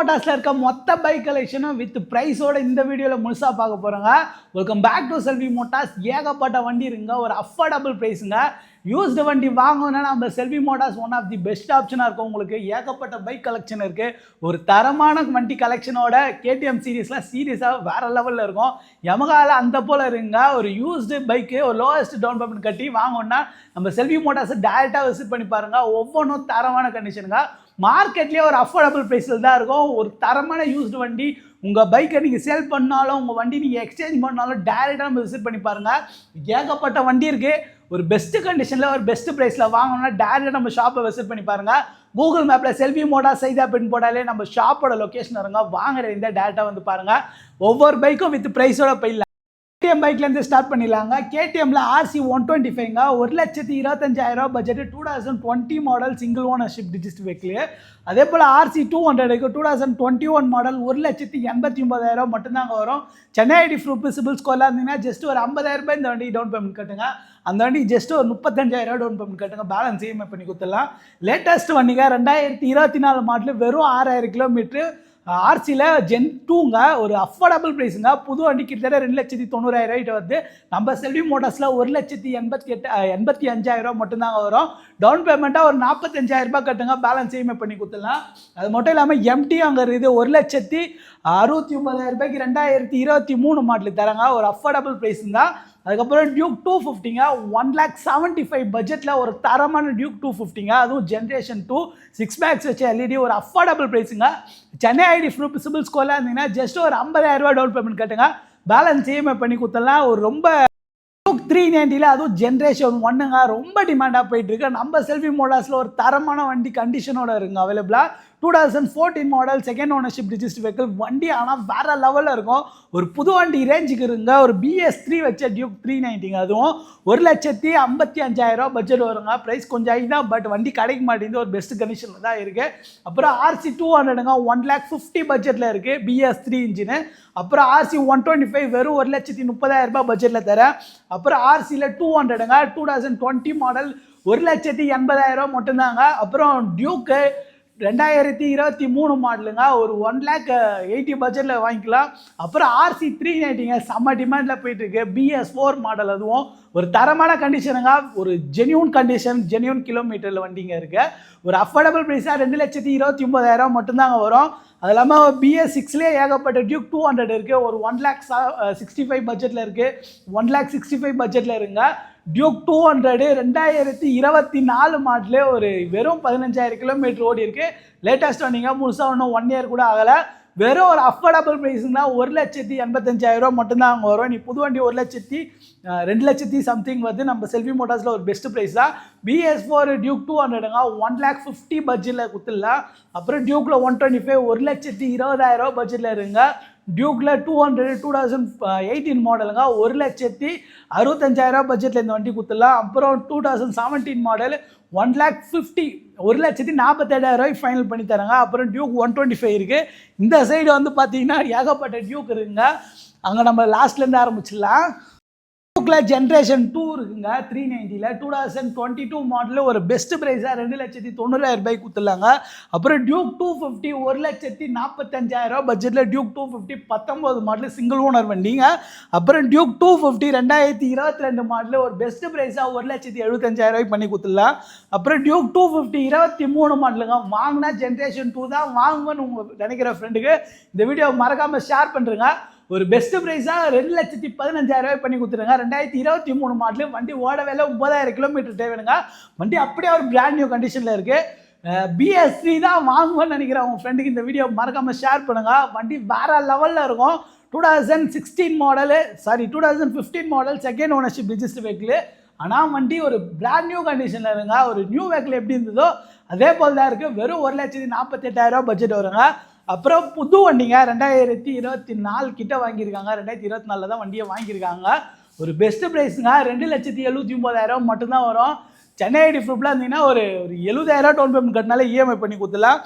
மோட்டார்ஸ்ல இருக்க மொத்த bike கலெக்ஷனும் with பிரைஸோட இந்த வீடியோல முழுசா பார்க்க போறோங்க. Welcome back to Selvi motors. ஏகப்பட்ட வண்டி இருக்குங்க, ஒரு அஃபோர்டபுள் பிரைஸுங்க. யூஸ்டு வண்டி வாங்கணும்னா நம்ம Selvi motors one of the best ஆப்ஷனாக இருக்கும். உங்களுக்கு ஏகப்பட்ட பைக் கலெக்ஷன் இருக்குது. ஒரு தரமான வண்டி கலெக்ஷனோட கேடிஎம் சீரீஸ்லாம் சீரியஸாக வேறு லெவலில் இருக்கும். யமகாவில் அந்த போல் இருக்குங்க. ஒரு யூஸ்டு பைக்கு ஒரு லோவஸ்ட் டவுன் பேமெண்ட் கட்டி வாங்கணும்னா நம்ம செல்வி மோட்டார்ஸை டேரெக்டாக விசிட் பண்ணி பாருங்கள். ஒவ்வொன்றும் தரமான கண்டிஷனுங்க. மார்க்கெட்லேயே ஒரு அஃபோர்டபுள் ப்ரைஸில் தான் இருக்கும். ஒரு தரமான யூஸ்டு வண்டி உங்கள் பைக்கை நீங்கள் சேல் பண்ணாலும் உங்கள் வண்டி நீங்கள் எக்ஸ்சேஞ்ச் பண்ணாலும் டேரெக்டாக நம்ம விசிட் பண்ணி பாருங்கள். ஏகப்பட்ட வண்டி இருக்குது. ஒரு பெஸ்ட்டு கண்டிஷனில் ஒரு பெஸ்ட்டு ப்ரைஸில் வாங்கணும்னா டேரெக்டாக நம்ம ஷாப்பை விசிட் பண்ணி பாருங்கள். கூகுள் மேப்பில் செல்வி மோட்டார்ஸ் சைதா பின் போட்டாலே நம்ம ஷாப்போட லொக்கேஷன் வருங்க. வாங்குற இந்த டேரெக்டாக வந்து பாருங்கள். ஒவ்வொரு பைக்கும் வித் ப்ரைஸோட போயிடலாம். கேடிஎம் பைக்லேருந்து ஸ்டார்ட் பண்ணிடலாங்க. கேடிஎம்மில் RC 125ங்க, 1,25,000 பட்ஜெட்டு, 2020 மாடல் சிங்கிள் ஓனர்ஷிப் டிஜிஸ்ட் வெஹிக்கிள். அதே போல் RC 200க்கு 2021 மாடல் 1,89,000 மட்டும்தாங்க வரும். சென்னை ஐடி ப்ரூஃப் சிபில் ஸ்கோர்லாம் இருந்தீங்கன்னா ஜஸ்ட் ஒரு 50,000 இந்த வண்டி டவுன் பேமெண்ட் கட்டுங்க. அந்த வண்டி ஜஸ்ட் ஒரு 35,000 டவுன் பேமெண்ட் கட்டுங்க. பேலன்ஸ் EMI பண்ணி கொடுத்துடலாம். லேட்டஸ்ட் வண்டிங்க 2024 மாடல், வெறும் 6,000 கிலோமீட்ரு. RCல Gen 2ங்க, ஒரு அஃபோர்டபுள் ப்ரைஸுங்க. புது வண்டி கிட்டத்தட்ட 2,90,000 வருது. நம்ம செல்வி மோட்டார்ஸில் 1,85,000 மட்டும்தாங்க வரும். டவுன் பேமெண்ட்டாக ஒரு 45,000 கட்டுங்க. பேலன்ஸ் EMI பண்ணி கொடுத்துடலாம். அது மட்டும் இல்லாமல் MT அங்கே இருக்குது. 1,69,000 2023 மாடல் தராங்க. ஒரு அஃபோர்டபுள் ப்ரைஸுங்க. அதுக்கப்புறம் டியூக் 250ங்க, 1,75,000 பட்ஜெட்டில் ஒரு தரமான டியூக் 250ங்க. அதுவும் ஜென்ரேஷன் 2 6 பேக்ஸ் வச்ச LED, ஒரு அஃபோர்டபுள் ப்ரைஸுங்க. சென்னை ஐடி ப்ரூஃப் சிபில் ஸ்கோர்லாம் இருந்தீங்கன்னா ஜஸ்ட் ஒரு 50,000 டவுன் பேமெண்ட் கட்டுங்க. பேலன்ஸ் EMI பண்ணி கொடுத்துடலாம். ஒரு ரொம்ப 390ல் அதுவும் ஜென்ரேஷன் 1ங்க, ரொம்ப டிமாண்டாக போயிட்டு இருக்கு. நம்ம செல்வி மோட்டார்ஸில் ஒரு தரமான வண்டி கண்டிஷனோட இருக்குங்க அவைலபிளாக. 2014 model second ownership register vehicle வண்டி. ஆனால் வேறு லெவலில் இருக்கும். ஒரு புது வண்டி ரேஞ்சுக்கு இருங்க. ஒரு BS3 வச்ச டியூக் 390ங்க, அதுவும் 1,55,000 பட்ஜெட் வருங்க. ப்ரைஸ் கொஞ்சம் ஹை தான், பட் வண்டி கிடைக்க மாட்டேங்குது. ஒரு பெஸ்ட் கண்டிஷனில் தான் இருக்குது. அப்புறம் RC 200ங்க, 1,50,000 பட்ஜெட்டில் இருக்குது, BS3 இன்ஜினு. அப்புறம் RC 125 வெறும் 1,30,000 பட்ஜெட்டில் தரேன். அப்புறம் RCல 200ங்க, 2020 மாடல் 1,80,000 மட்டும்தாங்க. அப்புறம் டியூக்கு 2023 மாடலுங்க, ஒரு 1,80,000 பட்ஜெட்டில் வாங்கிக்கலாம். அப்புறம் RC 390ங்க, செம்ம டிமாண்டில் போயிட்டுருக்கு, BS4 மாடல். அதுவும் ஒரு தரமான கண்டிஷனுங்க. ஒரு ஜென்யூன் கண்டிஷன், ஜென்யூன் கிலோமீட்டரில் வண்டிங்க இருக்குது. ஒரு அஃபோர்டபுள் ப்ரைஸாக 2,29,000 மட்டும்தாங்க வரும். அது இல்லாமல் BS6லேயே ஏகப்பட்ட டியூக் 200 இருக்குது. ஒரு 1,65,000 பட்ஜெட்டில் இருக்குது, 1,65,000 பட்ஜெட்டில் இருங்க. டியூக் 200 2024 மாடலே, ஒரு வெறும் 15,000 கிலோமீட்டர் ஓடி இருக்கு. லேட்டஸ்ட் வண்டிங்க, முழுசாக ஒன்றும் 1 இயர் கூட ஆகலை. வெறும் ஒரு அஃபோர்டபுள் ப்ரைஸுங்கன்னா 1,85,000 மட்டும்தான் அங்கே வரும். நீ புது வண்டி 2,00,000 சம்திங் வருது. நம்ம செல்வி மோட்டார்ஸில் ஒரு பெஸ்ட் ப்ரைஸ் தான். BS4 டியூக் 200ங்க, 1,50,000 பட்ஜெட்டில் கொடுத்துடலாம். அப்புறம் டியூக்கில் 125 1,20,000 பட்ஜெட்டில் இருங்க. டியூக்கில் 200 2018 மாடலுங்க, 1,65,000 பட்ஜெட்டில் இந்த வண்டி கொடுத்துடலாம். அப்புறம் 2017 மாடல் 1,50,000 1,47,000 ஃபைனல் பண்ணி தராங்க. அப்புறம் டியூக் 125 இருக்குது. இந்த சைடு வந்து பார்த்தீங்கன்னா ஏகப்பட்ட டியூக் இருக்குங்க. அங்கே நம்ம லாஸ்ட்லேருந்து ஆரம்பிச்சிடலாம். டியூக்கில் ஜென்ரேஷன் 2 இருக்குங்க, 390ல் 2022 மாடலில் ஒரு பெஸ்ட் ப்ரைஸாக 2,90,000 கொடுத்துடலாங்க. அப்புறம் டியூக் 250 1,45,000 பட்ஜெட்டில் டியூக் 250 19 மாடல் சிங்கிள் ஓனர் வண்டிங்க. அப்புறம் டியூக் 250 2022 மாடலில் ஒரு பெஸ்ட் ப்ரைஸாக 1,75,000 பண்ணி கொடுத்துடலாம். அப்புறம் டியூக் 250 23 மாடலுங்க. வாங்கினா ஜென்ரேஷன் 2 தான் வாங்குன்னு உங்கள் நினைக்கிற ஃப்ரெண்டுக்கு இந்த வீடியோ மறக்காமல் ஷேர் பண்ணுறேங்க. ஒரு பெஸ்ட் ப்ரைஸாக 2,15,000 பண்ணி கொடுத்துருங்க. 2023 மாடல் வண்டி ஓட வேலை 9,000 கிலோமீட்டர் தேவைங்க. வண்டி அப்படியே ஒரு பிராண்ட் நியூ கண்டிஷனில் இருக்குது. BS3 தான் வாங்குவேன்னு நினைக்கிறேன் உங்கள் ஃப்ரெண்டுக்கு இந்த வீடியோ மறக்காமல் ஷேர் பண்ணுங்கள். வண்டி வேறு லெவலில் இருக்கும். 2015 model second ownership register vehicle. ஆனால் வண்டி ஒரு பிராண்ட் நியூ கண்டிஷனில் இருங்க. ஒரு நியூ வெஹிக்கிள் எப்படி இருந்ததோ அதே போல் தான் இருக்குது. வெறும் 1,48,000 பட்ஜெட் வருங்க. அப்புறம் புது வண்டிங்க 2024 கிட்ட வாங்கியிருக்காங்க. 2024 தான் வண்டியை வாங்கியிருக்காங்க. ஒரு பெஸ்ட் ப்ரைஸுங்க, 2,79,000 மட்டும்தான் வரும். சென்னை ஐடி ப்ரூஃபில் இருந்தீங்கன்னா ஒரு 70,000 டவுன் பேமெண்ட் கட்டினாலே EMI பண்ணி கொடுத்துலாம்.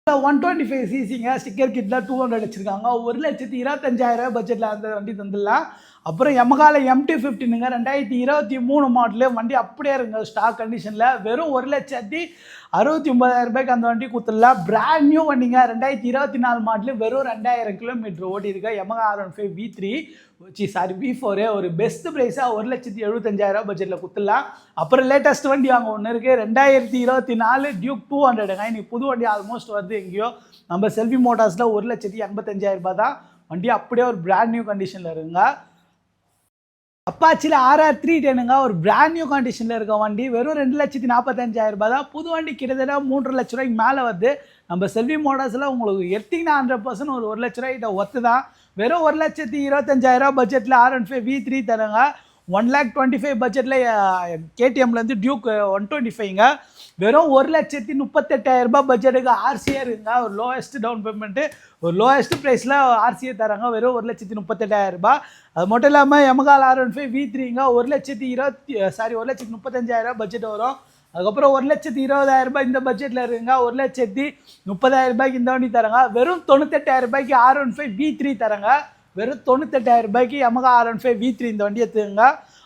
125cc ஸ்டிக்கர் கிட்டில் 200 வச்சுருக்காங்க. 1,25,000 பட்ஜெட்டில் அந்த வண்டி தந்துடலாம். அப்புறம் யமகாவில் MT-15ங்க, 2023 மாடலு வண்டி அப்படியே இருங்க ஸ்டாக் கண்டிஷனில். வெறும் 1,60,000 69,000 அந்த வண்டி கொடுத்துடலாம். பிராண்ட் நியூ வண்டிங்க, 2024 மாடலு, வெறும் 2000 கிலோமீட்டர் ஓடி இருக்க Yamaha R15 V3 V4 ஒரு பெஸ்ட் ப்ரைஸாக 1,75,000 பட்ஜெட்டில் கொடுத்துடலாம். அப்புறம் லேட்டஸ்ட் வண்டி அங்கே ஒன்று இருக்குது, 2024 டியூக் 200ங்க. இன்னைக்கு புது வண்டி ஆல்மோஸ்ட் வருது எங்கேயோ. நம்ம செல்வி மோட்டார்ஸில் 1,85,000 தான் வண்டி, அப்படியே ஒரு பிராண்ட் நியூ கண்டிஷனில் இருக்குங்க. அப்பாச்சியில் RR 310ங்க, ஒரு பிராண்ட் நியூ கண்டிஷனில் இருக்க வண்டி, வெறும் 2,45,000 தான். புது வண்டி கிட்டத்தட்ட 3.5 லட்ச ரூபாய்க்கு மேலே வருது. நம்ம செல்வி மோட்டார்ஸில் உங்களுக்கு எடுத்திங்கன்னா 100% ஒரு 1 லட்ச ரூபாய்கிட்ட ஒர்த்து தான். வெறும் 1,25,000 பட்ஜெட்டில் R15 V3 தரங்க. 1,25,000 பட்ஜெட்டில் KTMலேருந்து டியூக் 125ங்க. வெறும் 1,38,000 பட்ஜெட்டுக்கு RCA இருக்குங்க. ஒரு லோயஸ்ட் டவுன் பேமெண்ட்டு, ஒரு லோயஸ்ட் ப்ரைஸில் RCA தராங்க, வெறும் 1,38,000. அது மட்டும் இல்லாமல் Yamaha R15 V3ங்க 1,35,000 பட்ஜெட் வரும். அதுக்கப்புறம் 1,20,000 இந்த பட்ஜெட்டில் இருக்குங்க. 1,30,000 இந்த வண்டி தராங்க. வெறும் 98,000 R15 V3 தராங்க. வெறும் 98,000 Yamaha R15 V3 இந்த வண்டி எடுத்துங்க.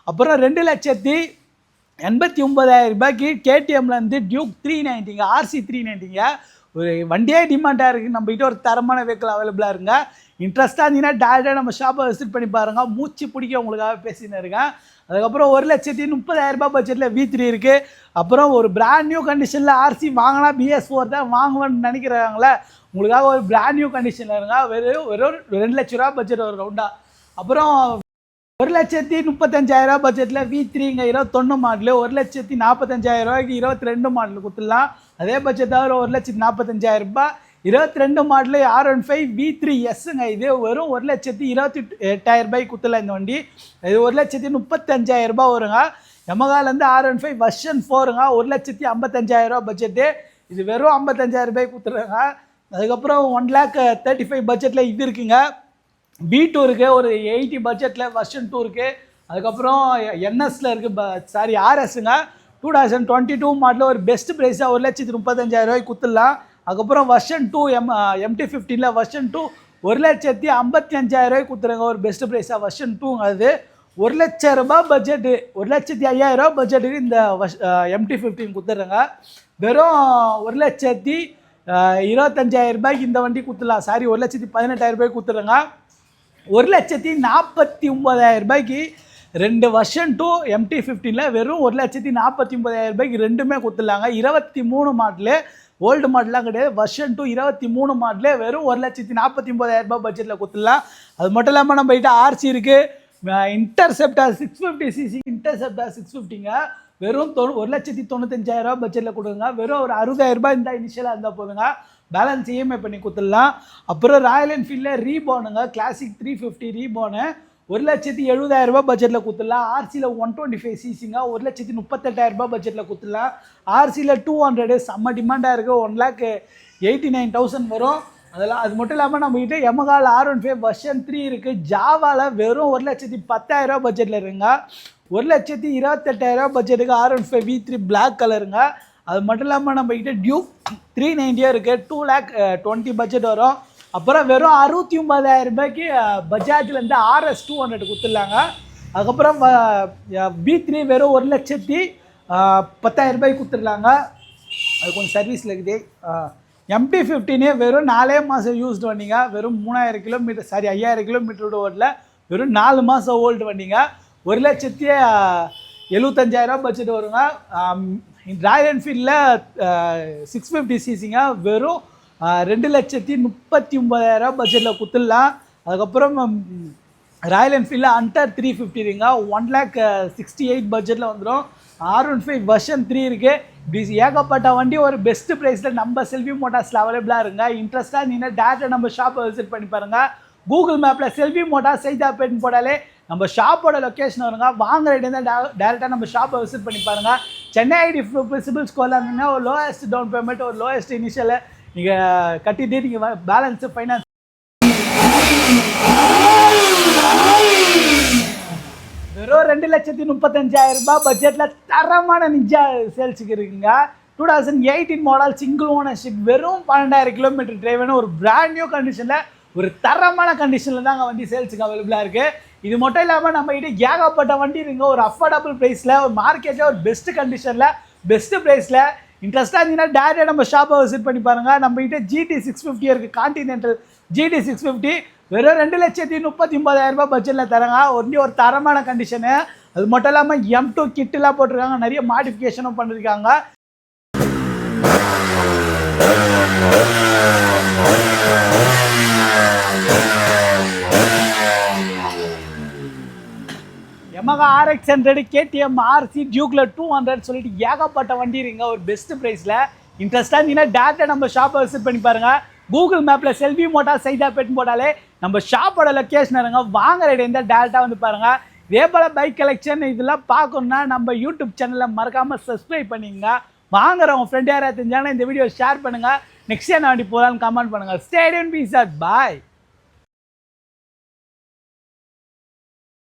அப்புறம் 2,89,000 KTMலேருந்து டியூக் 390ங்க, RC 390ங்க. ஒரு வண்டியே டிமாண்டாக இருக்குது. நம்மகிட்ட ஒரு தரமான வெஹிக்கிள் அவைலபிளாக இருங்க. இன்ட்ரெஸ்ட்டாக இருந்தீங்கன்னா டேரெக்டாக நம்ம ஷாப்பை விசிட் பண்ணி பாருங்கள். மூச்சு பிடிக்க உங்களுக்காக பேசின்னு இருக்கேன். அதுக்கப்புறம் 1,30,000 பட்ஜெட்டில் V3 இருக்குது. அப்புறம் ஒரு பிராண்ட் நியூ கண்டிஷனில் RC வாங்கினா BS4 தான் வாங்குவேன்னு நினைக்கிறாங்களே, உங்களுக்காக ஒரு பிராண்ட் நியூ கண்டிஷனில் இருங்க. வெறும் 2 லட்ச ரூபா பட்ஜெட் ஒரு ரவுண்டாக. அப்புறம் 1,35,000 பட்ஜெட்டில் V3ங்க 21 மாடலு, 1,45,000 22 மாடலு கொடுத்துடலாம். அதே பட்ஜெட் தவிர 1,45,000 22 மாடலு R15 V3Sங்க. இது வெறும் 1,28,000 கொடுத்துடலாம் இந்த வண்டி. இது 1,35,000 வருங்க. Yamahaலேருந்து R15 வெர்ஷன் 4ங்க, 1,55,000 பட்ஜெட்டு. இது வெறும் 55,000 கொடுத்துட்றாங்க. அதுக்கப்புறம் 1,35,000 பட்ஜெட்டில் இது இருக்குங்க, V2 இருக்குது. ஒரு 80 பட்ஜெட்டில் வெர்ஷன் 2 இருக்குது. அதுக்கப்புறம் NSல இருக்குது, RSங்க 2022 மாடலில் ஒரு பெஸ்ட் ப்ரைஸாக 1,35,000 கொடுத்துடலாம். அதுக்கப்புறம் வெர்ஷன் 2 MT15ல் வெர்ஷன் 2 1,55,000 கொடுத்துருங்க. ஒரு பெஸ்ட் ப்ரைஸாக வெர்ஷன் 2ங்க. அது 1 லட்ச ரூபா பட்ஜெட்டு, 1,05,000 பட்ஜெட்டுக்கு இந்த MT15 கொடுத்துட்றாங்க. வெறும் 1,25,000 இந்த வண்டி கொடுத்துடலாம். 1,18,000 கொடுத்துட்றாங்க. 1,49,000 2 வெர்ஷன் 2 MT15ல் வெறும் 1,49,000 ரெண்டுமே கொடுத்துடலாங்க. 23 மாடலு, ஓல்டு மாடலாம் கிடையாது, வெர்ஷன் 2 23 மாடலே வெறும் 1,49,000 பட்ஜெட்டில் கொடுத்துடலாம். அது மட்டும் இல்லாமல் நம்ம கிட்ட RC இருக்குது. இன்டர்செப்டார் 650cc இன்டர்செப்டார் 650ங்க. வெறும் 1,95,000 பட்ஜெட்டில் கொடுங்க. வெறும் ஒரு 60,000 இந்த இனிஷியலாக இருந்தால் போதுங்க. பேலன்ஸ் EMI பண்ணி கொடுத்துடலாம். அப்புறம் ராயல் என்ஃபீல்டில் ரீபானுங்க, கிளாசிக் 350 ரீபானு 1,70,000 பட்ஜெட்டில் கொடுத்துடலாம். RCயில் 125cc 1,38,000 பட்ஜெட்டில் கொடுத்துடலாம். RCயில் 200 செம்ம டிமாண்டாக இருக்குது, 1,89,000 வரும். அதெல்லாம் அது மட்டும் இல்லாமல் நம்மகிட்ட Yamaha R15 வெர்ஷன் 3 இருக்குது. ஜாவாவில் வெறும் 1,10,000 பட்ஜெட்டில் இருக்குங்க. 1,28,000 பட்ஜெட்டுக்கு R15 V3 பிளாக் கலருங்க. அது மட்டும் இல்லாமல் நம்மகிட்ட டியூக் 390 இருக்குது, 2,20,000 பட்ஜெட் வரும். அப்புறம் வெறும் 69,000 பஜாஜ்லேருந்து RS 200 கொடுத்துடலாங்க. அதுக்கப்புறம் V3 வெறும் 1,10,000 கொடுத்துடலாங்க. அது கொஞ்சம் சர்வீஸில் இருக்குது. MT15 வெறும் 4 மாதம் யூஸ்டு வண்டிங்க. வெறும் 3,000 கிலோமீட்டர் 5,000 கிலோமீட்டரோட ஓடல, வெறும் 4 மாதம் ஓல்டு வண்டிங்க. 1,75,000 பட்ஜெட் வருங்க. ராயல் என்ஃபீல்டில் 650cc வெறும் 2,39,000 பட்ஜெட்டில் கொடுத்துடலாம். அதுக்கப்புறம் ராயல் என்ஃபீல்டில் அண்டர் 350 1,68,000 பட்ஜெட்டில் வந்துடும். R15 வெர்ஷன் 3 இருக்குது. இப்படி ஏகப்பட்ட வண்டி ஒரு பெஸ்ட் ப்ரைஸில் நம்ம செல்வி மோட்டார்ஸில் அவைலபிளாக இருங்க. இன்ட்ரெஸ்ட்டாக நீங்கள் டேரெக்டாக நம்ம ஷாப்பை விசிட் பண்ணி பாருங்கள். கூகுள் மேப்பில் செல்வி மோட்டார்ஸ் சைதாப்பேட்னு போட்டாலே நம்ம ஷாப்போட லொக்கேஷன் வருங்க. வாங்குற இடம் தான் டேரெக்டாக நம்ம ஷாப்பை விசிட் பண்ணி பாருங்கள். சென்னை ஐடி சிபில் ஸ்கோரில் இருந்தீங்கன்னா ஒரு லோயஸ்ட் டவுன் பேமெண்ட், ஒரு லோயஸ்ட் இனிஷியலை நீங்கள் கட்டிட்டு நீங்கள் பேலன்ஸு ஃபைனான்ஸ் வெறும் 2,35,000 பட்ஜெட்டில் தரமான நிஞ்சா சேல்ஸுக்கு இருக்குங்க. 2018 மாடல் சிங்கிள் ஓனர்ஷிப், வெறும் 12,000 கிலோமீட்டர் டிரைவ்னு ஒரு பிராண்ட் நியூ கண்டிஷனில், ஒரு தரமான கண்டிஷனில் தாங்க வண்டி சேல்ஸுக்கு அவைலபிளாக இருக்குது. இது மட்டும் இல்லாமல் நம்ம கிட்ட ஏகப்பட்ட வண்டி இருக்குங்க. ஒரு அஃபோர்டபுள் ப்ரைஸில், ஒரு மார்க்கெட்டில் ஒரு பெஸ்ட்டு கண்டிஷனில், பெஸ்ட்டு ப்ரைஸில் இன்ட்ரெஸ்ட்டாக இருந்தீங்கன்னா டேரெக்டாக நம்ம ஷாப்பை விசிட் பண்ணி பாருங்கள். நம்மகிட்ட GT 650 இருக்குது, கான்டினென்டல் GT 650 வெறும் 2,39,000 பட்ஜெட்டில் தராங்க. ஒரு தரமான கண்டிஷனு. அது மட்டும் இல்லாமல் M2 கிட்டெலாம் போட்டிருக்காங்க, நிறைய மாடிஃபிகேஷனும் பண்ணியிருக்காங்க. Yamaha RX 100, KTM RC, Dukeல 200 சொல்லிட்டு ஏகப்பட்ட வண்டி இருங்க ஒரு பெஸ்ட் ப்ரைஸில். இன்ட்ரெஸ்ட்டாக இருந்தீங்கன்னா டேரெக்டாக நம்ம ஷாப்பை விசிட் பண்ணி பாருங்கள். கூகுள் மேப்பில் செல்வி மோட்டார் சைதாப்பேட்னு போட்டாலே நம்ம ஷாப்போட லொக்கேஷன் இருங்க. வாங்க ரைடு இருந்தால் டேரெக்டாக வந்து பாருங்கள். இதே போல் பைக் கலெக்ஷன் இதெல்லாம் பார்க்கணுன்னா நம்ம யூடியூப் சேனலில் மறக்காமல் சப்ஸ்கிரைப் பண்ணிங்க. வாங்குறவங்க ஃப்ரெண்ட் யாராவது தெரிஞ்சாங்கன்னா இந்த வீடியோ ஷேர் பண்ணுங்கள். நெக்ஸ்ட் என்ன வண்டி போகலான்னு கமெண்ட் பண்ணுங்கள். ஸ்டே டியூன்ட், பீஸ் அவுட், பாய்.